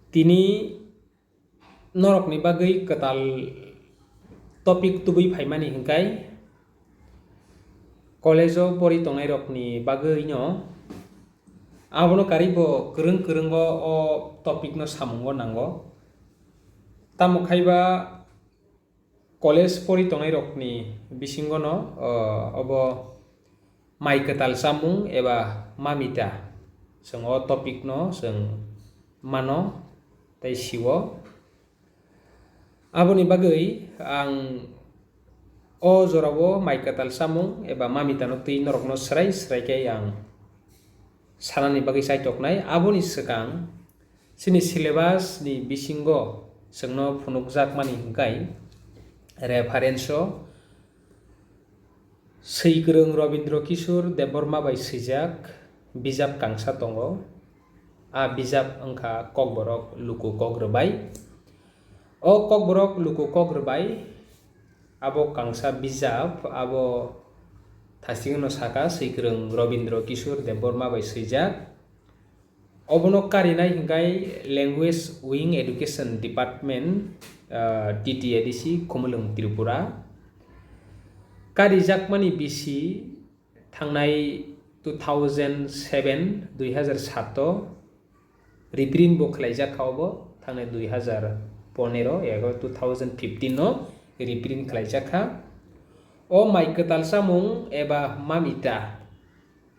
Tini norok ni bagay ketal topik tubuy faimani hingkai kolejo pori tongnai rok ni bagay no abono karibo kereng o topik no samungo nango tamo khaiba college pori tongnai rok ni bisingo no obo mai ketal samung eba mamita song o topik no song mano tei siwo aboni bagay ang o jorao mai ketal samung eba mamita no tui norok no srai ke yang sanani bagay saitoknai aboni sekang sini syllabus ni bisingo sengno phunukjak mani hingkai referenso Seikreng Robindra Kishore Deborma bai sijak bijap kangsa tongo a bijap angka kokborok luku kogrbai o kokborok luku kogrbai abo kangsa bijap abo thasing no saka Seikreng Robindra Kishore Deborma bai sijak obono karinai hingkai Language Wing Education Department TTADC Khumulung Tripura karijak mani bisi thangnai 2007 reprint bo khlaijak khawbo thangnai 2015 ego 2015 no reprint khlaijak kha o mai ketal samung eba mamita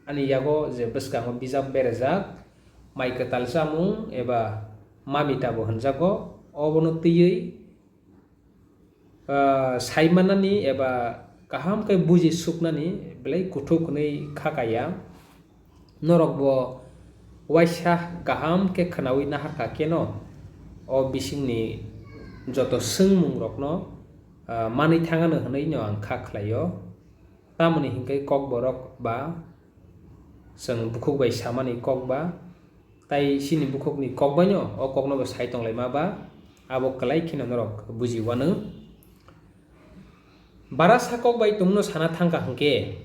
ani yago je bwskango bijap berajak mai ketal samung eba mamita bo hanjago obono tiyui saimanani eba kaham kai buji suknani belai kuthuk nei khakaya norok bo waisa kaham ke khanawi naharka keno o bisingni joto sengmung rok no mani thangano hnai no ang khaklayo tamoni hingkai kokborok ba seng bukhuk bai samani kokba tai sini bukhukni kokbaino o kokno bo saitong laima ba abo kalai khino norok buji wano bara sakok bai tungno sana thangka hangke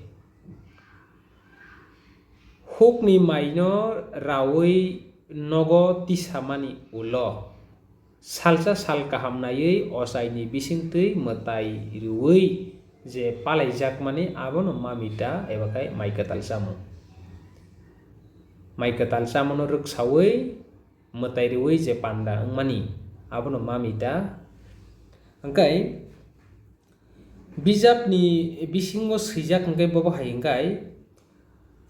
hukni maino rawi nogo tisamani ulo salsa sal kaham nai osaini bisingtui matai ruwi je palaijak mani abono mamita eba kai mai ketal samung mai ketal samono ruksawi matai ruwi je panda mani abono mamita angkai bijap ni bisingo sijak hingkai bobo haingkai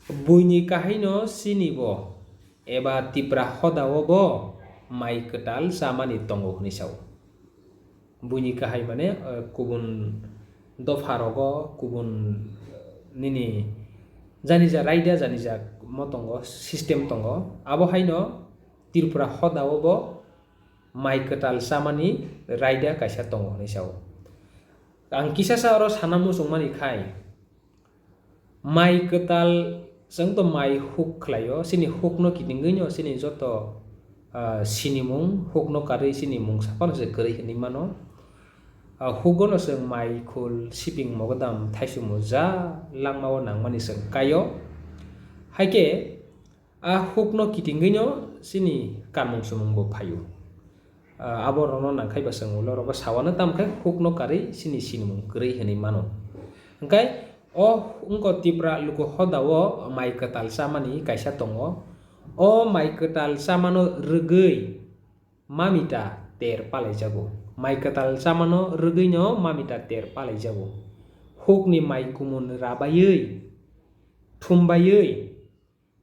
buini kahaino sini bo eba tipra hodao bo mai ketal samani tongo hnisau buini kahai mane kubun dopha rogo kubun nini janija raida janija motongo system tongo abo haino tirpura hodao bo mai ketal samani raida kaisa tongo hnisau ang kisasa oro sanamu sungmani khai mai ketal sengto mai hook khlayo sini hook no kitingino sini joto sinimung hook no kari sinimung sapano je kari ni mano hugo no seng mai khul shipping mogodam thaisumu ja langmao nangmani seng kayo haike hook no kitingino sini kamung sumung bo phayu abo rono nangkai ba seng ulo roba sawana tamkai hook no kari sini sinimung kari hini mano angkai o ungko tipra luku hodao mai ketal samani kaisa tongo o mai ketal samano rugui mamita ter palaijago mai ketal samano rugui no mamita ter palaijago hook ni mai kumun rabayui thumbayui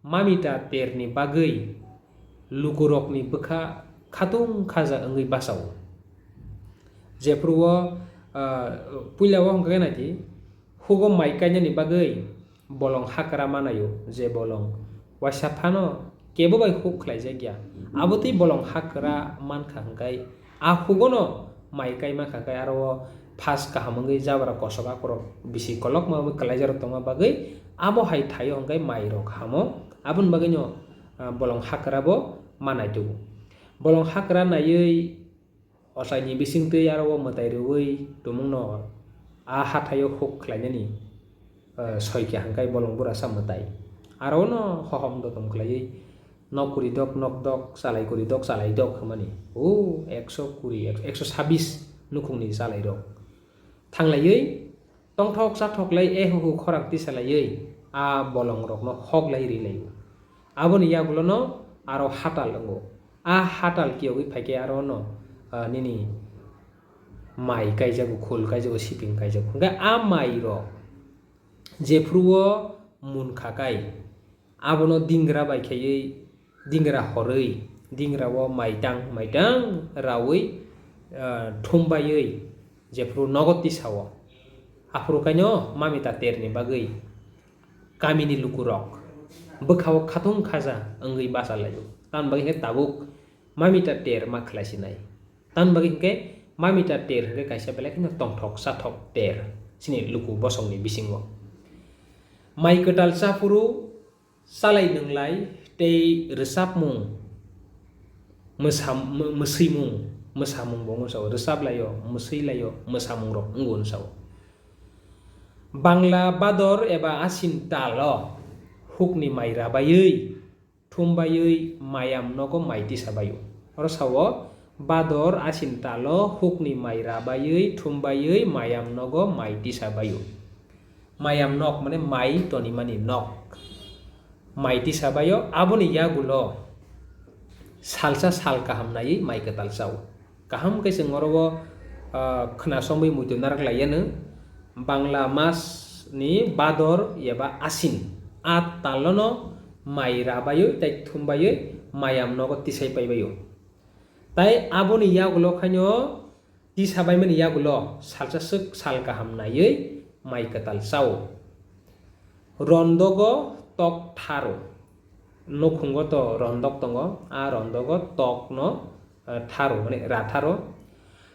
mamita ter ni bagui lukurok ni bukha khatung khaja angui basao jepruo puilawo hongkai nati hugo mai kaina ni bagui bolong hakra manayo je bolong wasafano kebo bai huk khlaijak ya aboti bolong hakra mankha hangkai hugo no mai kai makha kai aro phas kahamangui jabra kosoka korok bisi kolok ma kalaijar tonga bagui abo hai thayo hangkai mai rok hamo abon bagui no bolong hakra bo manai tu bolong hakra naiui osaini bisingtui aro matai ruwi tumung no hathayo hook khlainani soikya hangkai bolong bura sammatai aro no hohom do tongklai nok kuri dok nok dok salai kuri dok salai dok khamani 120 nukhungni salai dok thanglaiयै tongthok sathok lai hu khorakti salaiयै a bolong rok no hok lai ri lai aboni yagulo no aro hatal lango a hatal kiyogi phaike aro no nini mai kaijago khul kaijago siping kaijago ga a mai ro jefruo mun khakai abono dingra baikhaiयै dingra horoi dingra wo maitang rawi thumbaiयै jefru nogoti sawo afro kaino mamita terni bagai kamini lukurok bokhawo khatung khaja angui basalayo tan bagi he tabuk mamita ter ma khlaisinai tan bagi ke mamita ter he kaisa belai kino tongthok sathok ter sini luku bosongni bisingo mai ketal sapuru salai nunglai tei resapmung musamung bongo sawo resap layo musai layo musamung rok ngun sawo Bangla Bador eba Asin talo hukni mai rabayei thumbayei mayam nogo maiti sabayo oro sawo Bador Asin talo hukni mai rabayei thumbayei mayam nogo maiti sabayo mayam nok mane mai toni mani nok maiti sabayo aboni yagulo salsa sal kaham nai mai ketal saw kaham kaise ngorowo khnasombai muitu narak layano Bangla mas ni Bador yaba Asin at talono mai rabayo tai thumbayo mayam nogo tisai paibayo tai aboni yagulo khanyo tisabai mani yagulo salsa suk sal kaham nai mai ketal saw rondogo tok tharo nokhungo to rondok tongo a rondogo tok no tharo mane ratharo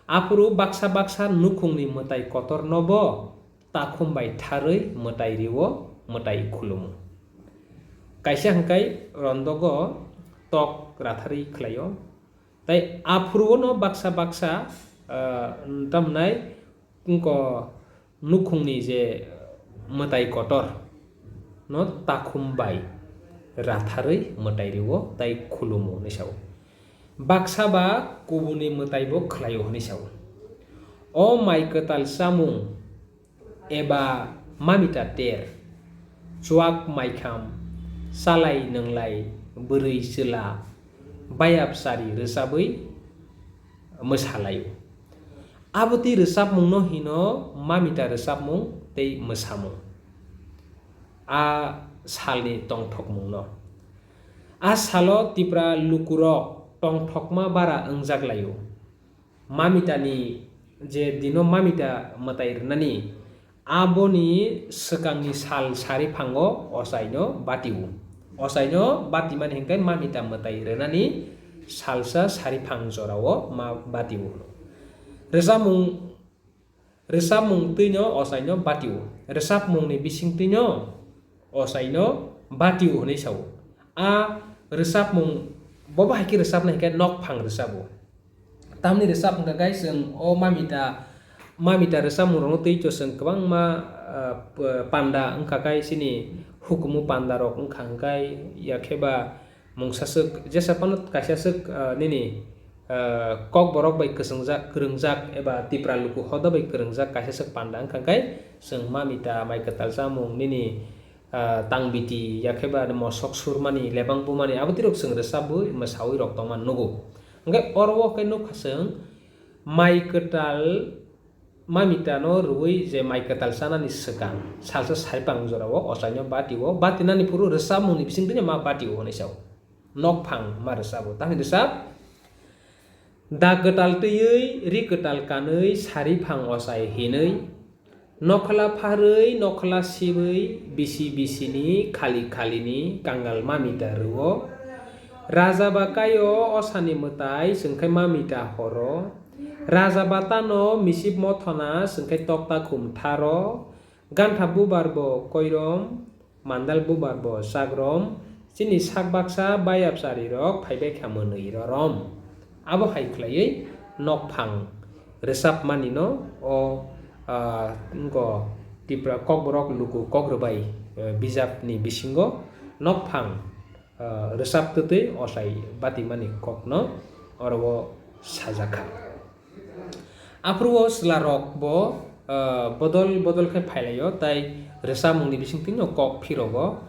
apuru baksa nukhungni mutai kotor nobo takhumbai tharoi mutai riwo mutai khulumu kaisa hangkai rondogo tok rathari khlayo tai apuru no baksa tamnai ko nukhungni je mutai kotor no takhumbai rathari mutai riwo tai khulumu ni saw baksaba kubuni mutaibo khlayo ni saw o mai ketal samung eba mamita ter chuak maikham salai nanglai bwrui sela bayap sari resabai mosalayo aboti resapmung no hino mamita resapmung tei mosamung a salni tongthokmung no a salo tipra lukurok tongthokma bara angjaglayo mamitani je dino mamita matai rnani aboni sekangni sal sari phango osaino bati man hengkai mamita matai rnani salsa sari phang jorao ma batiwo resapmung tino osaino batiwo resapmung ni bising tino osaino batiwo ni saw a resapmung boba haki resap na hingkai nok phang resabo tamni resap hingka gai seng o mamita resap murong tei cho seng kwbang ma panda hingka gai sini hukumu panda rok hingka hingkai yakheba mungsasuk jesapano kaisasuk nini kok borok bai kwrwngjak eba tipra luku hoda bai kwrwngjak kaisasuk panda hingka gai seng mamita mai ketal samung nini tangbiti yakheba mosok surmani lebang bumani aboti rok seng resabu masawi rok tongman nugo hingkai orwo kai nukha seng mai ketal mamita no ruwi je mai ketal sanani sekang salsa saipang jorao osaino batinani puru resapmung ni bisingtini ma batiwo ni saw nok phang ma resabo tani resap da ketal teiयै ri ketal kanei sari phang osai hinei nokhala pharoi nokhala sibai bisi khali kangal mamita ruo raja bakayo osani mutai sengkai mamita horo raja batano misip mothona sengkai tokta khum tharo gantha bubarbo koirom mandal bubarbo sagrom chini sakbaksa bayap sari rok phaibai khamunui rorom abo hai khlaiयै nok phang resap mani no o ngo tipra kok borok luku kok rubai bijap ni bisingo nok phang resap tete osai bati mani kokno oro sajaka apro slarok bo bodol khai phailayo tai resap mungni bising tino kok phirogo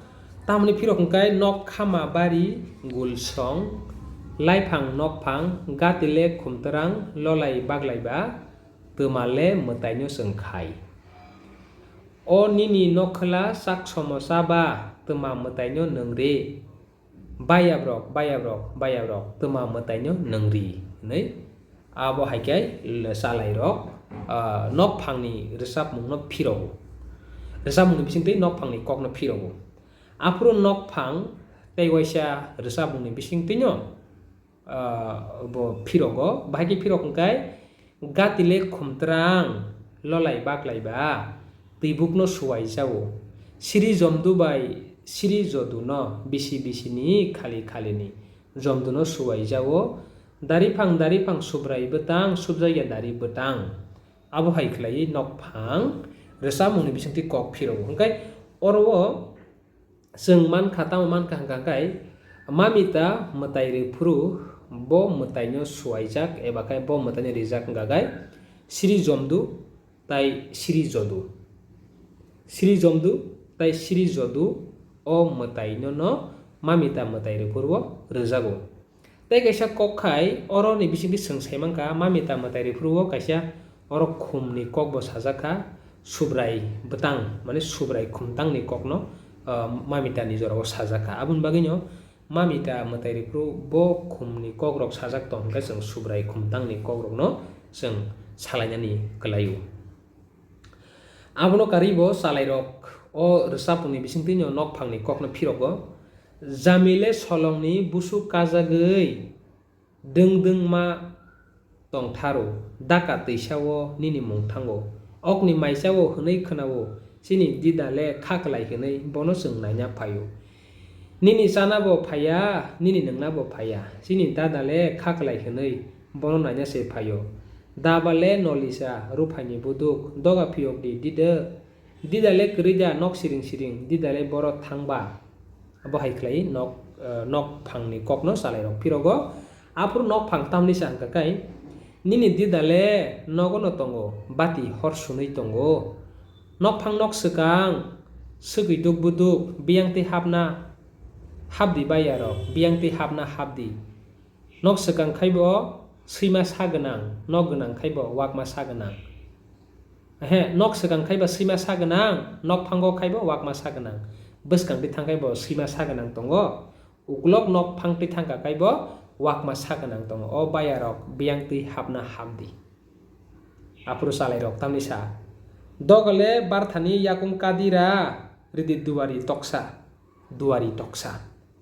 tamni phirok kai nok khama bari gulsong laifang nokphang gatile khumtarang lolai baglaiba temale metaino sengkhai o nini nokhala sak somosa ba tema metaino nengri bayabrok tema metaino nengri nei abo haikai salai rok nokphangni resap mungno phiro resap mungni bisingte nokphangni kokno phiro apro nokphang teiwaisa resap mungni bisingtino bo phirogo bahagi phirok kai gatile khumtrang lolai baklaiba tibukno suwai jawo siri jomdu bai siri joduno bisi ni khali ni jomduno suwai jawo daripang subrai betang subjaya dari betang abo hai khlai nokphang resap mungni bisingti kok phirogo kai orwo जों मान खाता मान kahangkai mamita metairi phuru bo metaino suwaijak eba kai bo metaino rijak gagai siri jomdu tai siri jodu o metaino no mamita metairi phuru rejago tai kaisa kokkai oro ni bisingti sengsaimangka mamita metairi phuru kaisa oro khumni kok bo sajaka subrai betang mane subrai khumtang ni kokno mamita ni jorao sajaka abun baginyo mamita metairi phuru bo khumni kogrok sajak tong kai jeng subrai khumtang ni kogrok no jeng salainani kelayu abono karibo salairok o resapuni bisingti no nokphangni kokno phirogo jamile solongni busu kajagei deng ma tongtharo daka teisawo nini mungthango okni maisawo hwnei khnawo sini didale khaklai hwnei bono jeng naina phayo nini sanabo phaya nini nengnabo phaya sini dadale khaklai hwnei bono naina se phayo dabale nolisa ruphani buduk doga phiyok di didale krida nok siring didale boro thangba abo haiklai nok phangni kokno salairok phirogo apur nok phang tamni sangka kai nini didale nogono tongo bati hor sunui tongo nok phang nok sekang segui duk buduk biyangti habdi bayarok biyangti habna habdi nok sekang khaibo sima saganang nok ganang khaibo wakma saganang nok sekang khaiba sima saganang nok phango khaibo wakma saganang beskang ti thangkaibo sima saganang tongo uklok nok phangti thangka kaibo wakma saganang tongo o bayarok biyangti habna habdi apru salairok tamnisa dogale barthani yakum kadira ridi duari toksa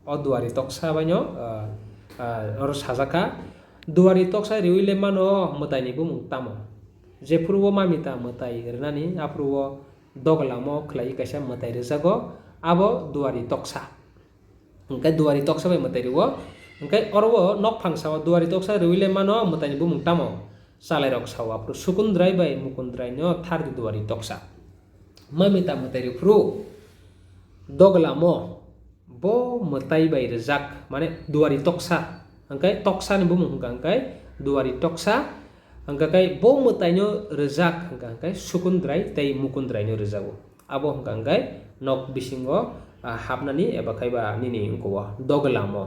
o duari toksa banyo or sajaka duari toksa riwile mano mutaini bu mungtamo je purwo mamita mutai rnani apruwo doglamo khlai kaisa mutai rejago abo duari toksa engkai duari toksa bai mutai riwo engkai orwo nok phangsawo duari toksa riwile mano mutaini bu mungtamo salairok sawa apru sukundrai bai mukundrai no thardi duari toksa mamita mutai ripru doglamo bo mutai bai rejak mane duari toksa angkai toksa ni bumung angkai duari toksa angkai bo mutai no rejak angkai sukundrai tei mukundrai no rejago abo angkai nok bisingo habnani eba kaiba nini ngko doglamo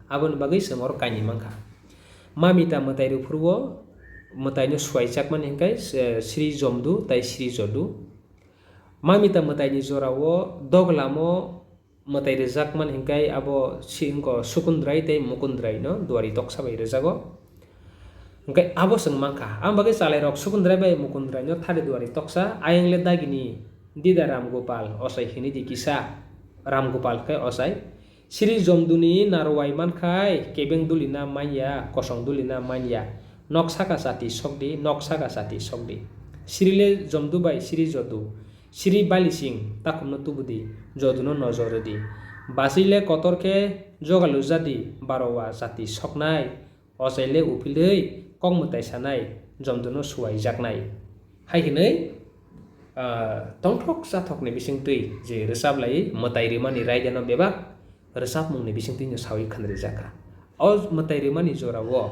abon bagai semor kaini mangka mamita mutai ripru mutai no swaijak man angkai sri jomdu tai sri jodu mamita mutai ni jorawo doglamo mutai rejak man hingkai abo singko sukundrai tei mukundrai no duari toksa bai rejago hingkai abo seng mangka am bagai salairok sukundrai bai mukundrai no thari duari toksa ayengle dagini dida ram gopal osai hini di kisa ram gopal kai osai sri jomduni narwai mankai kebeng dulina manya kosong dulina manya noksaka sati sokdi sirile jomdu bai siri jodu Siri balising takumno tubudi joduno nojorodi basile kotorke jogalu jadi barowa jati soknai osaile upilei kong mutai sanai jomduno suwai jaknai hai hinei tongthok sathokni bisingtui je resablai mutai rimani raidano beba resap mung ni bising tin sawi khandri jaka o matai remani jorawo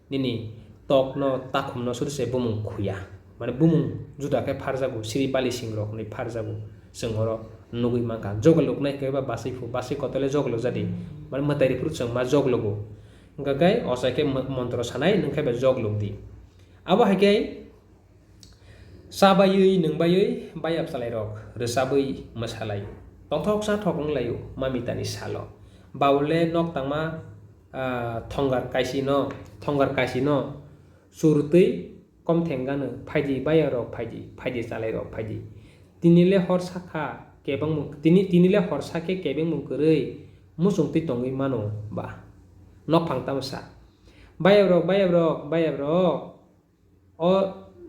nini tok no takhum no surse bumung khuya mane bumung juda ke pharjago siri bali singrok ni pharjago sengoro nugui mangka joglok nai ke ba basi kotole joglok jadi mane matai ri prut ma joglogo gagai osake mantro sanai nungkai ba joglok di abo hakai sabayui nungbayui bayap salai rok resabui masalai tongthok sa thok nglaiu mamitani salo baule nok tangma thongar kaisi no surutui kom thengano phaiji bayar rok phaiji salai rok phaiji tinile hor sakha kebang mu tinile hor sake kebeng mu korei musung ti tongui mano ba nok phangtamsa bayar rok o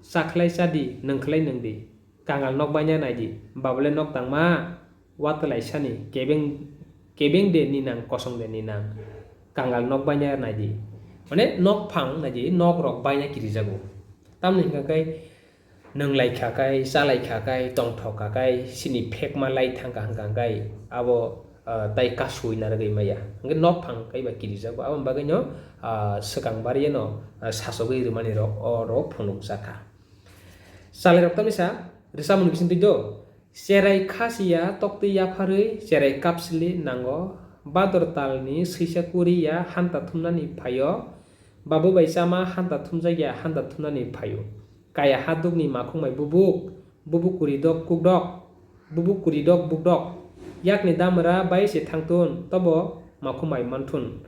saklai sadi nengklai nengdi kangal nok banya naidi babule nok tangma watlai sani kebeng de ninang kosong de ninang kangal nok banya naidi mane nok phang naidi nok rok banya kiri jago tamni kakai nenglai khakai salai khakai tongthok khakai sini phekma lai thangka hangkai abo tai kasui naragai maya nge nok phang kai ba kiri jago abo bagai no sekang bari no sasogoi rumani rok o rok phunuk jaka salai rok tamisa resamun bisin tido serai khasia tokti yapharui serai kapsili nango bador talni sisa kuriya hanta thumnani phayo babu baisama hanta thumjaya hanta thumnani phayo kaya hadukni makungmai bubuk kuridok kukdok bubuk kuridok bukdok yakni damra baise thangtun tobo makungmai mantun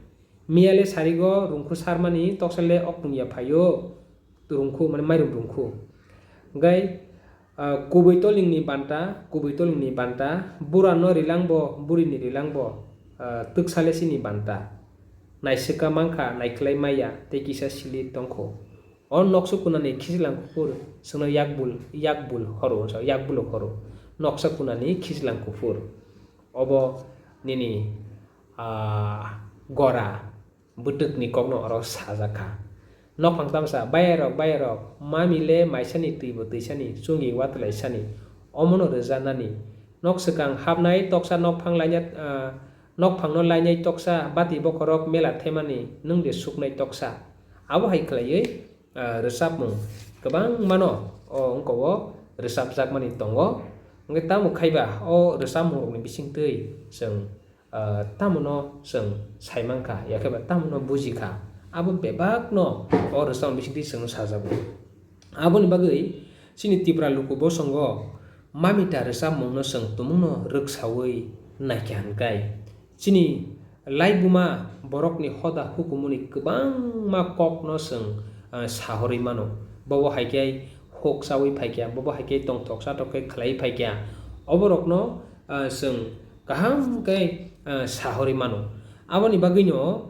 miale sarigo rungku sarmani toksale okungya phayo rungku mane mairum rungku gai kubuitolingni banta burano rilangbo burini rilangbo tuksale sini banta naisika mangkha naiklai maya tekisa sili tongkho on noksu kunani khisilang kufur sungna yakbul horo so yakbul horo noksa kunani khisilang kufur obo nini gora butukni kokno oro sajaka nok pangtamsa bayarok mamile maisani tibo tisani sungi watlai sani omono rejanani nok sekang hapnai toksa nok phanglainya nok phangno lainai toksa bati bokorok mela themani nungde suknai toksa abo hai khlaiui resapmung kebang mano o ongko resap jakmani tongo nge tamu khaiba o resapmung ni bisingtei seng tamuno seng saimangka yakeba tamuno bujika abo bebak no o resap bisingtei seng sajabu abo ni bagai sini tipra luku bosongo mamita resapmung no seng tumungno ruksawi naikhankai sini laibuma borokni hoda hukumuni kebang ma kokno seng sahori mano bawa haikai hok sawi phaikya bawa haikai tongthok sa tokai khlai phaikya oborokno seng kaham kai sahori mano aboni bagino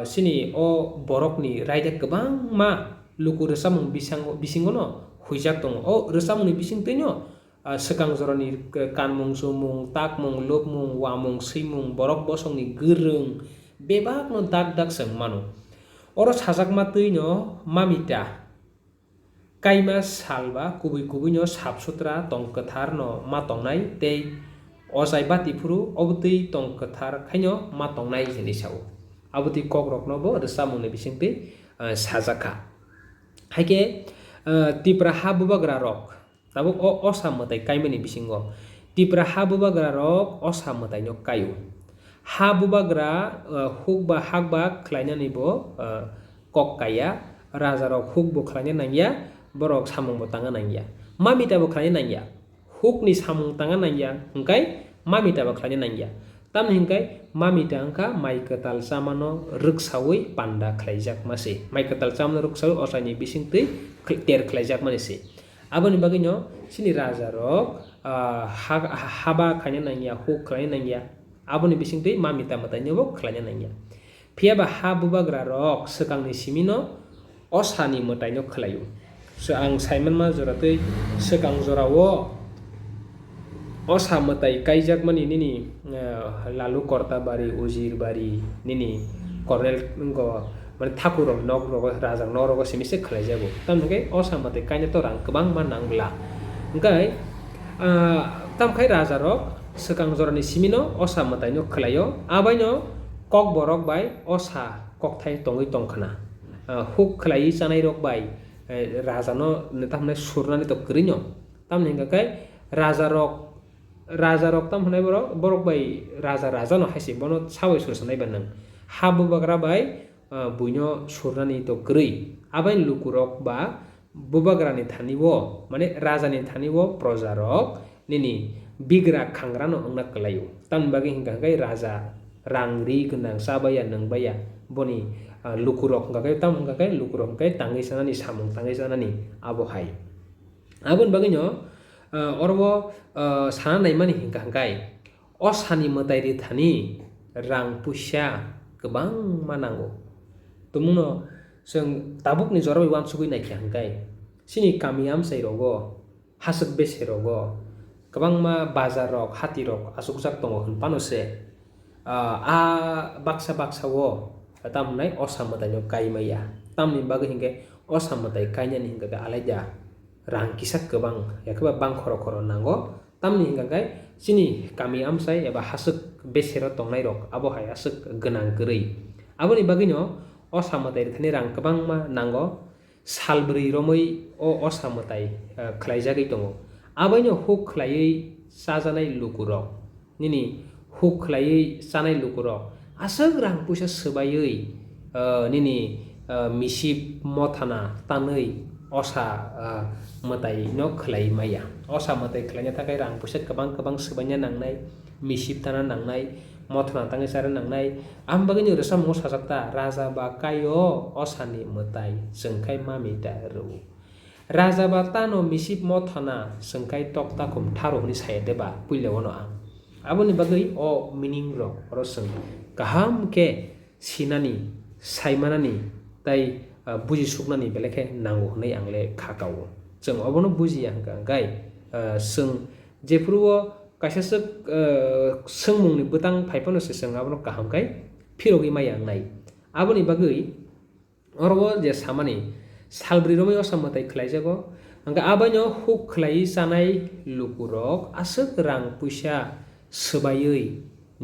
sini o borokni raida kebang ma luku resamung bisingono huijak tong o resamung ni bising tenyo sekang joroni kanmung sumung takmung lopmung wamung simung borok bosong ni gereng bebak no dak seng mano oro sajak matui no mamita kaima salba kubui no sapsutra tong kathar no matongnai tei osai bati puru obutui tong kathar khaino matongnai jeni sao abuti kokrok no bo resamung ni bisingti sajaka haike tipra habubagra rok tabo o osamatai kaimani bisingo tipra habubagra rok osamatai no kayu habubagra hukba hakba khlainani bo kok kaya raja rok hukbo khlaina nangya borok samung bo tanga nangya mamita bo khlaina nangya hukni samung tanga nangya hingkai mamita bo khlaina nangya tam hingkai mamita angka mai ketal samano ruksawi panda khlaijak mase mai ketal samano ruksawi osani bisingtei ter khlaijak manese aboni bagino sini raja rok haba khaina nangya huk khlaina nangya aboni bisingtei mamita matanya bo khlaina nangya phiaba habubagra rok sekangni simino osani mataino khlayu so ang Simon ma joratei sekang jorawo osa matai kaijak mani nini lalu korta bari ujir bari nini kornel ngo mane thakur nok rogo rajang no rogo simise khlaijago tamke osa matai kaina to rang kebang manangla engkai tamkai raja rok sekang jorani simino osa matai no khlaio abaino kok borok bai osa kok thai tongoi tongkhana huk khlai chanai rok bai raja no tamne surnani to krinyo tamne hingkai raja rok tam hanai borok bai raja no haisi bono sawai sursanai banang habu bagra bai buino surnani to kri abai lukurok ba bubagrani thaniwo mane rajani thaniwo projarok nini bigra khangrano ongna kalayo tan bagi hingkai raja rangri gnang sabaya nangbaya boni lukurok hingkai tam hingkai lukurok hingkai tangi sanani samung tangi sanani abo hai abon bagi nyo orbo sana naimani hingkai osani motairi thani rang pusya kebang manango tumuno जों tabuk ni joroi wan sugui naikhi hangkai sini kamiam sai rogo hasuk bese rogo kabangma bazar rok hati rok asukjak tongo pano se baksa wo tamnai osamotai no kaimaya tamni bagi hingke osamotai kaina ni hingka alaja rang kisak kebang yakaba bang khoro nango tamni hingkai sini kamiam sai eba hasuk bese ro tongnai rok abo hai asuk gnang gri aboni bagi no osamotai thani rang kabangma nango salbri romoi o osamotai khlaijagui tongo abaino huk khlaiui sajanai lukurok nini huk khlaiui sanai lukurok asuk rang puisa sebaiui nini misip mothana tanui osa motai no khlai maya osa motai khlaina thakai rang puisa kabang sebaina nangnai misip tana nangnai mothana tangai sara nangnai ambagini resa mo sajakta raja ba kayo osani motai sengkai mami da ru raja ba tano misip mothana sengkai tokta kum tharo ni sayade ba puile wono ang aboni bagai o meaning ro roseng kaham ke sinani saimanani tai buji suknani belekhe nango nei angle khakao जों अबनो बुजिया गाय जों जेफुरुओ काइसासो सोंमुंनि बुतां फाइफानोसो जों आबनो काहामखाय फिरगि माया नाय आबनि बागै अरबो जे सामानि सालब्रि रमै असामताय खलायजागो अंगा आबानो हुक खलाय जानाय लुकुरक आसोक रां पैसा सोबायै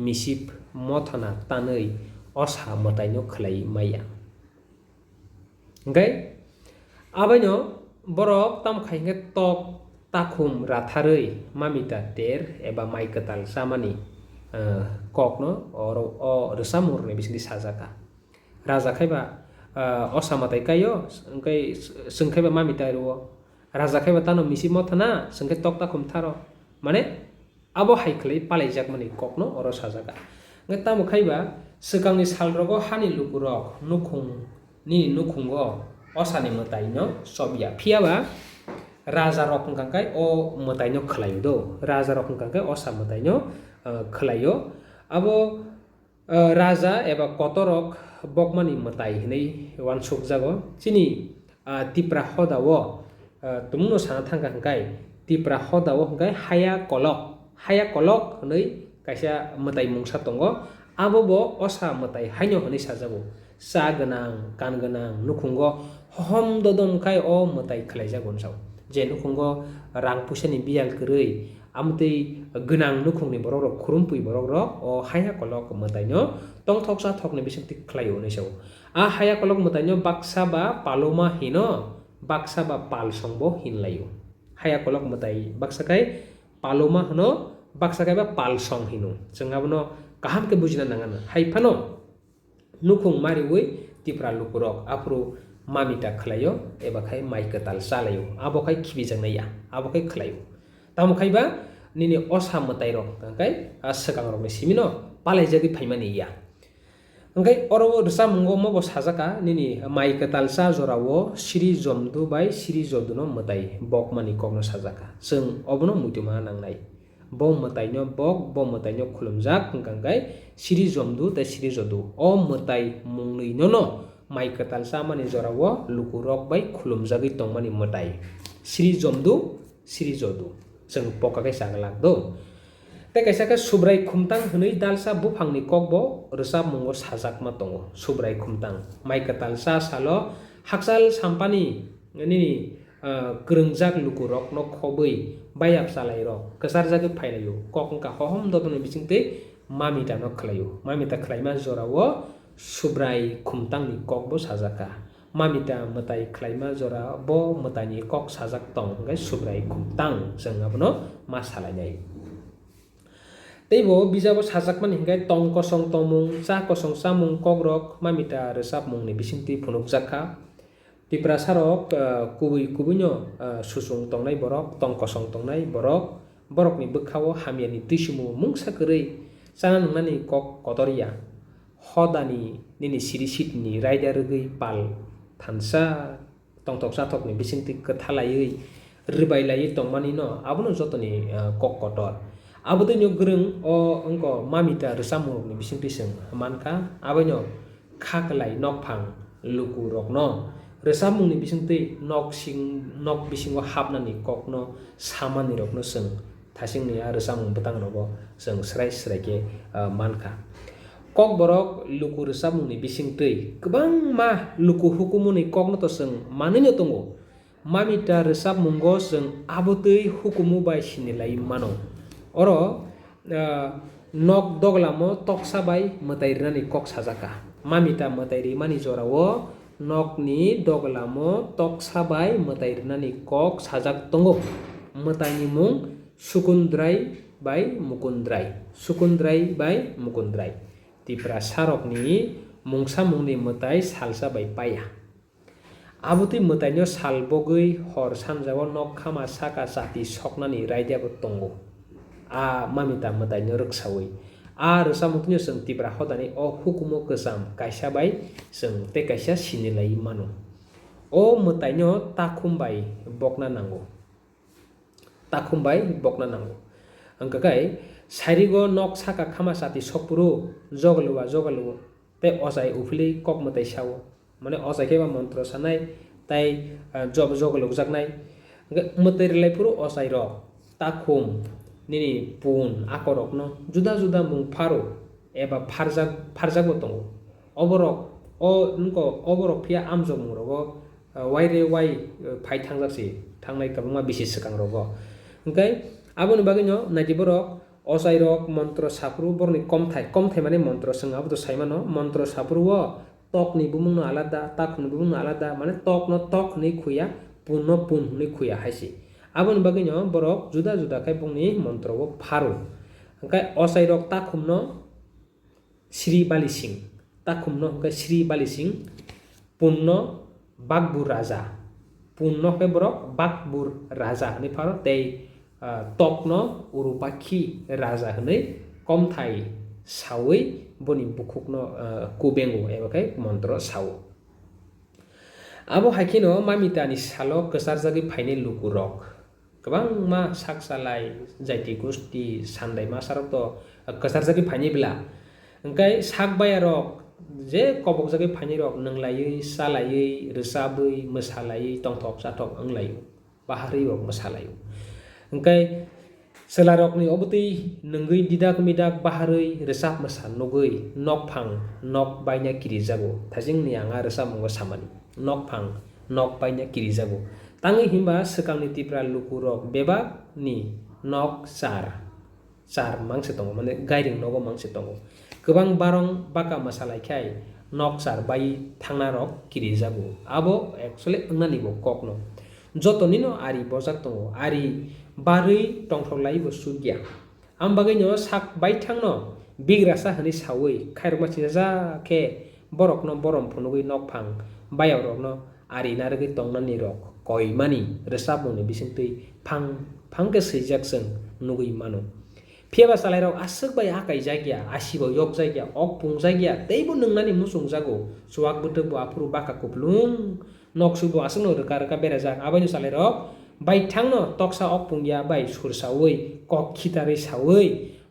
मिसिप मथना तानै असामतायनो खलाय माया ओंखाय आबानो borok tam khainge tok takhum ratharei mamita ter eba maikatal samani kokno oro o resamur ne bisni sajaka raja khaiba osamatai kayo engkai sengkhaiba mamita ro raja khaiba tano misi mothana sengkai tok takhum tharo mane abo haiklei palaijak mani kokno oro sajaka ngai tam khaiba sekangni salrogo hani lukurok nukhung ni nukhungo osani mataino sobya phiaba raja rok hangkai o mataino khlayo do raja rok hangkai osa mataino khlayo abo raja eba kotorok bokmani matai hinai wansuk jago chini tipra hodawo tumuno sana thangka hangkai tipra hodawo hangkai haya kolok hinai kaisa matai mungsa tongo abo bo osa matai haino hinai sajago sa ganang kan ganang nukhungo hom dodom kai o matai khlaijagon saw je nukhungo rang pusani bial krei amtei ganang nukhungni borok rok khurumpui borok rok o haya kolok mataino tongthoksa thokni bisakti khlaio nei saw a haya kolok mataino baksa ba paloma hino baksa ba palsongbo hinlaio haya kolok matai baksa kai paloma hno baksa kai ba palsong hino jengabno kaham ke bujina nangana haifano nukhung mari oi tipra lukurok apro mamita khlayo eba khai maikatal salayo abo khai khibijang naya abo khai khlayo tamu khaiba nini osa matai rok kai asakang rok simino palai jagi phaimani ya angkai oro rsa mungo mo bo sajaka nini maikatal sa jorawo siri jomdu bai siri joduno matai bokmani kokno sajaka जों obono muituma nangnai bo mataino bok bo mataino khulumjak hangkai siri jomdu ta siri jodu o matai mungni nono maikatal samani jorawo lukurok bai khulumjagui tongmani matai siri jomdu siri jodu जों pokakai sanglak do te kaisa ka subrai khumtang hnui dalsa buphangni kokbo rsa mungo sajakma tongo subrai khumtang maikatal sa salo haksal sampani nini grongjak luku rok no khobui bayap salai rok kesar jagi phainayo kok ka hohom dotoni bisingte mamita no khlaio mamita khlaima jorao subrai khumtang ni kok bo sajaka mamita mutai khlaima jora bo mutani kok sajak tong ngai subrai khumtang jeng abono ma salainai teibo bijabo sajakman hingkai tong kosong tongmung cha kosong samung kogrok mamita resap mungni bisingti phunukjaka tipra sarok kubui-kubunyo susung tongnai borok tong kosong tongnai borokni bwkhao hamiani tuisumu mungsa kwrwi chana nungnani kok kotoria hodani nini siri sitni raida rwgui pal thansa tongtok sathokni bisingti kwthalaiwi rwbailaiwi tongmani no abono jotoni kok kotor abodoi no gurung o onko mamita rwsamungni bisingti sing mankha abaino khaklai nokphang luku rokno rwsamungni bisingti nok bisingo habnani kokno samani rokno sing thasingni rwsamung bwtang rogo sing srai ke mankha kok borok luku rwsamungni bisingtwi kwbangma luku hukumuni kokno to sing manino tongo mamita rwsammungo sing abotwi hukumu bai sinilai mano oro nok doglamo toksa bai mwtai rwnani kok sajaka mamita mwtai rimani jorao nokni doglamo toksa bai mwtai rwnani kok sajak tongo mwtaini mung sukundrai bai mukundrai tipra sarokni mungsa mungni mwtai salsa bai paya abotwi mwtaino salbogui hor sanjao nok khama saka sati soknani raidabo tongo mamita mwtaino rwksawi rwsamungtino sing tipra hodani o hukumo kwcham kaisa bai sing tei kaisa sinilai mano o mwtaino takhum bai bokna nango angkakai sarigo nok saka khama sati sokpuru jogaluwa tei ojai ufili kok mwtai sao mane ojai keba mantra sanai tai jogalukjaknai mwtai rwlaipuru ojai rok takhum nini pun akorokno juda mung pharo eba pharjakbo tongo oborok phia amjok mungrogo waire wai phai thangnai kabangma bisi swkang rogo engkai aboni bagui no naiti borok ojai rok mantra sapru borni komthai mane mantra sing aboto saimano mantra sapru o tokni bumung no alada takhni bumung no alada mane tok ni khuya pun ni khuya haisi aboni bagui no borok juda khai bungni mantra o pharo engkai ojai rok takhum no Sri Bali Singh punno Bakbur Raja ni pharo tei tokno Urupakhi Raja hwnwi komthai sawi boni bukhukno kubengo ebakai mantra sawo abo haikino mamitani salo kwsarjagui phainai lukurok kwbangma saksalai jaiti gosti sandai masarok to kwsarjagui phainai bla engkai sakbaya rok je kobokjagui phainai rok nunglaiwi salaiwi rwsabwi mwsalaiwi tongthok sathok wnglaio bahari rok mwsalaio engkai selarokni obotwi nungui didak midak baharui rwsab mwsal nugui nok baina kirijago thasingni anga rwsamungo samani nok baina kirijago tangi himba swkangni tipra lukurok bebak ni nok char mangse tongo mane gairing nogo mangse tongo kwbang barong baka masalaikhai nok char bai thangnarok kirijago abo actually ungnani bo kokno jotonino ari bojak tongo ari barui tongthoklaibo sugya ambagui no sak bai thangno bigrasa hini sawi khairokma chijaja khe borokno borom phunugui nokphang bayorokno ari narwgui tongnani rok koimani rwsabungni bisingtwi phangke swijak jeng nugui mano phiaba salairok aswk bai akai jagya asibo yok jagya ok pungjagya teibo nungnani musungjago suwak bwtwkbo afuru baka kuplung noksubo aswkno rwka berajak abaino salairok bai thangno toksa ok pungya bai sursawi kok khitarwi sawi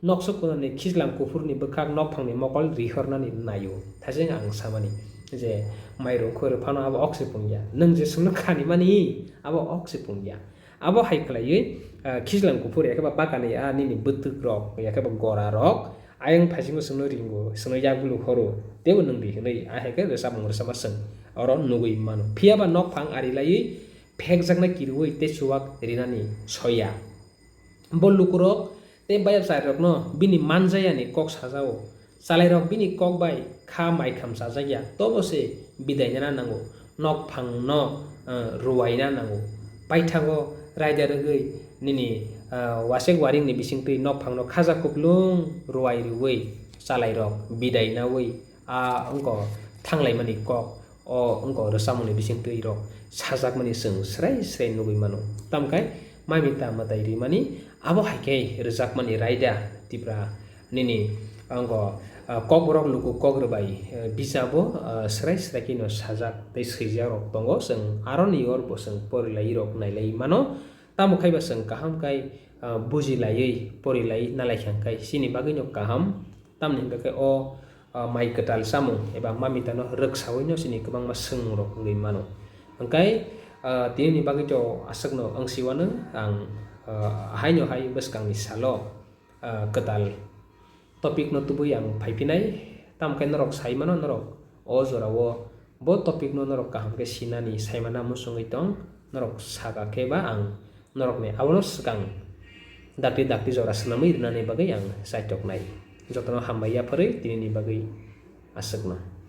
nokso kunani khijlang kufurni bwkhak nokphangni mokol rihornani nayo thasing ang samani je mairung khoro phano abo okse pungya nung je sungno khani mani abo okse pungya abo haiklaiwi khijlang kufur yakeba bakani nini bwtwk rok yakeba gora rok ayang phasingo sungno ringo sungno yakbulu horo tebo nungdi hnai ahaike rwsabung rwsaba sung oro nugui mano phiaba nokphang ari laiwi phekjaknai kirui tei chuwak rinani soya bollukurok tei bayapchai rok no bini manjaya ni kok sajao chalai rok bini kok bai kha maikham chajakya tobo se bidai na nango nok phang no ruwaina nango paithago raida rwgui nini wasek waring ni bisingtwi nok phang no khaja kuplung ruwai rwui chalai rok bidai nawi ongko thanglai kok ongko rwchapmani bisingtwi rok sajakmani chwng srai srai nugui mano tamkai mamita matai rimani abo haike rwjakmani raida tipra nini ongko kok rok luku kok rbai bijabo srai srai kino sajak tei swijak rok tongo chwng aroni orbo chwng porilai rok nailai mano tamo khaiba chwng kaham kai bujilaiui porilai nalaikhankai chini bagui no kaham tamni hingka khe mai kwtal chamung eba mamita no rwksaui no chini kwbangma chwng rok ongui mano hingkai tini bagui to aswkno angsiwano ang haino hai bwskangni salo kwtal topic no tubui ang phaipinai tamkai norok saimano norok jorao bo topic no norok kaham khe sinani saimana musungui tong norok saka kheba ang norok ni abono swkang dakti jora swnamwi rwnani bagui ang chaitoknai jotono hambai pharwi tini bagui aswkno।